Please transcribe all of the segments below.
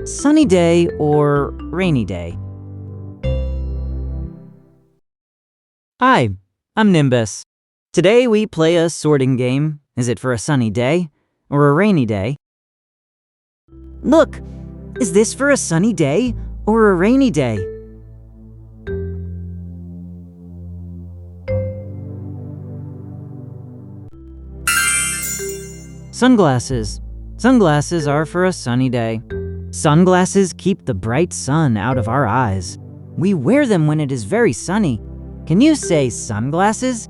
sunny day or rainy day? Hi, I'm Nimbus. Today we play a sorting game. Is it for a sunny day or a rainy day? Look, is this for a sunny day or a rainy day? Sunglasses. Sunglasses are for a sunny day. Sunglasses keep the bright sun out of our eyes. We wear them when it is very sunny. Can you say sunglasses?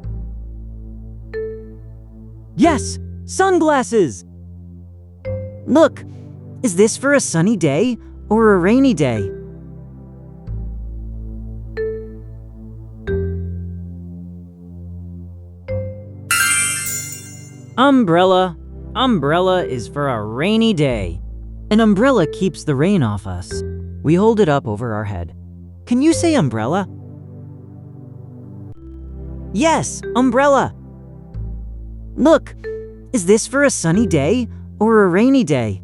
Yes, sunglasses! Look, is this for a sunny day or a rainy day? Umbrella. Umbrella is for a rainy day. An umbrella keeps the rain off us. We hold it up over our head. Can you say umbrella? Yes, umbrella. Look, is this for a sunny day or a rainy day?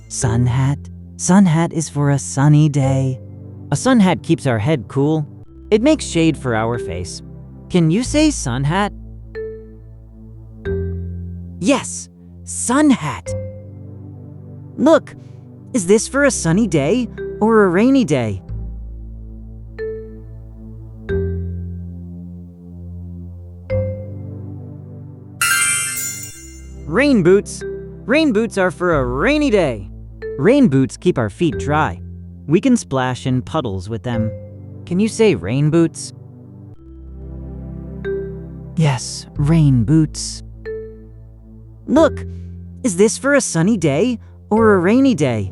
Sun hat. Sun hat is for a sunny day. A sun hat keeps our head cool. It makes shade for our face. Can you say sun hat? Yes, sun hat. Look, is this for a sunny day or a rainy day? Rain boots. Rain boots are for a rainy day. Rain boots keep our feet dry. We can splash in puddles with them. Can you say rain boots? Yes, rain boots. Look, is this for a sunny day or a rainy day?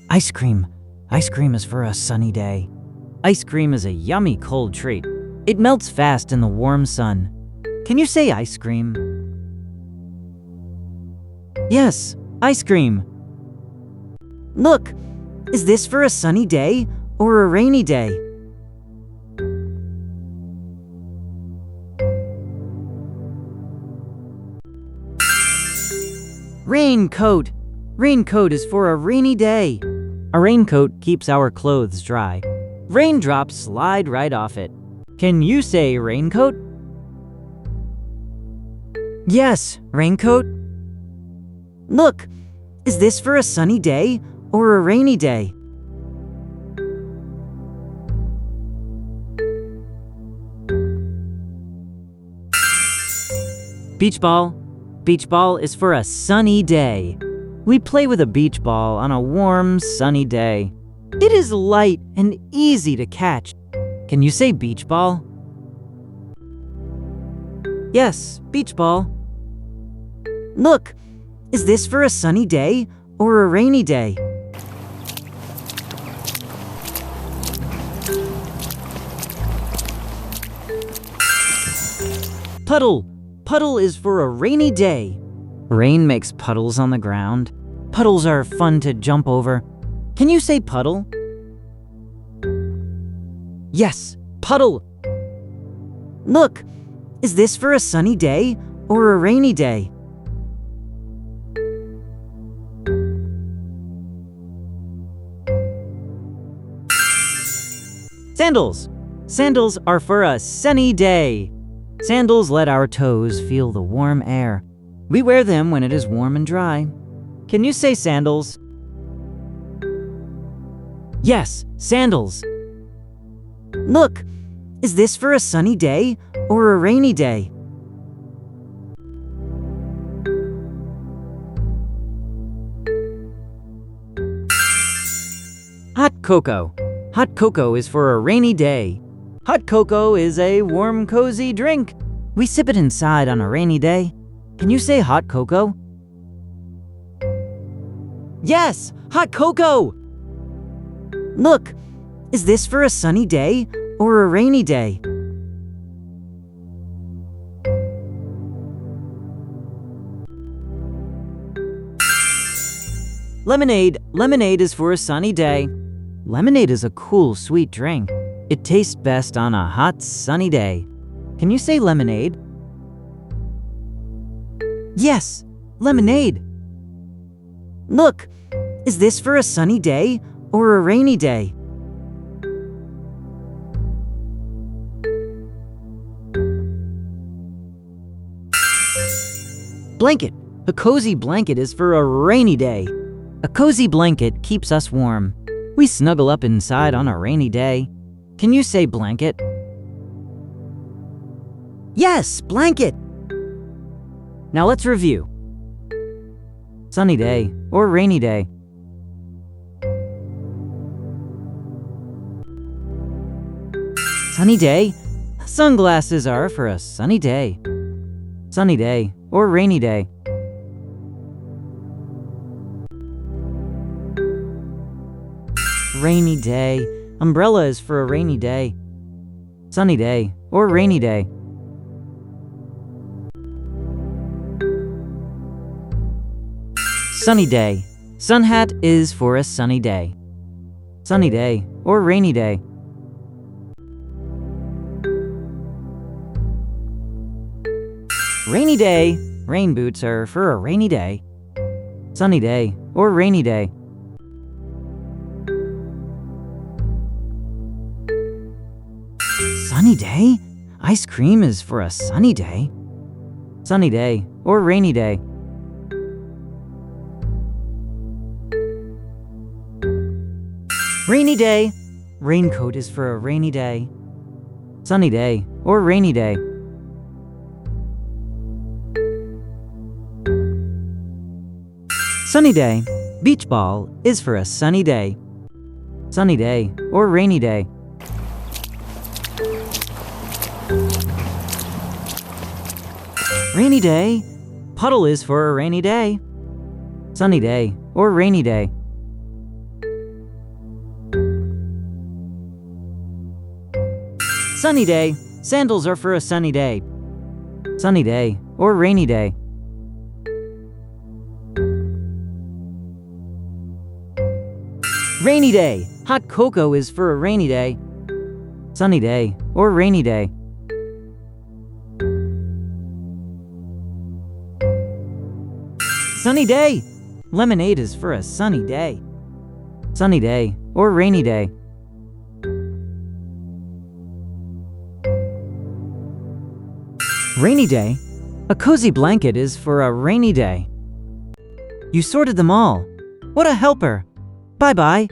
Ice cream. Ice cream is for a sunny day. Ice cream is a yummy cold treat. It melts fast in the warm sun. Can you say ice cream? Yes, ice cream. Look, is this for a sunny day or a rainy day? Raincoat. Raincoat is for a rainy day. A raincoat keeps our clothes dry. Raindrops slide right off it. Can you say raincoat? Yes, raincoat. Look, is this for a sunny day or a rainy day? Beach ball. Beach ball is for a sunny day. We play with a beach ball on a warm, sunny day. It is light and easy to catch. Can you say beach ball? Yes, beach ball. Look, is this for a sunny day or a rainy day? Puddle. Puddle is for a rainy day. Rain makes puddles on the ground. Puddles are fun to jump over. Can you say puddle? Yes, puddle. Look, is this for a sunny day or a rainy day? Sandals. Sandals are for a sunny day. Sandals let our toes feel the warm air. We wear them when it is warm and dry. Can you say sandals? Yes, sandals. Look, is this for a sunny day or a rainy day? Hot cocoa. Hot cocoa is for a rainy day. Hot cocoa is a warm, cozy drink. We sip it inside on a rainy day. Can you say hot cocoa? Yes, hot cocoa! Look, is this for a sunny day or a rainy day? Lemonade. Lemonade is for a sunny day. Lemonade is a cool, sweet drink. It tastes best on a hot, sunny day. Can you say lemonade? Yes, lemonade. Look, is this for a sunny day or a rainy day? Blanket. A cozy blanket is for a rainy day. A cozy blanket keeps us warm. We snuggle up inside on a rainy day. Can you say blanket? Yes, blanket. Now let's review. Sunny day or rainy day. Sunny day. Sunglasses are for a sunny day. Sunny day or rainy day. Rainy day. Umbrella is for a rainy day. Sunny day or rainy day. Sunny day. Sun hat is for a sunny day. Sunny day or rainy day. Rainy day. Rain boots are for a rainy day. Sunny day or rainy day. Sunny day. Ice cream is for a sunny day. Sunny day or rainy day. Rainy day. Raincoat is for a rainy day. Sunny day or rainy day. Sunny day. Beach ball is for a sunny day. Sunny day or rainy day. Rainy day. Puddle is for a rainy day. Sunny day or rainy day. Sunny day. Sandals are for a sunny day. Sunny day or rainy day. Rainy day. Hot cocoa is for a rainy day. Sunny day or rainy day. Sunny day. Lemonade is for a sunny day. Sunny day or rainy day. Rainy day. A cozy blanket is for a rainy day. You sorted them all. What a helper. Bye-bye.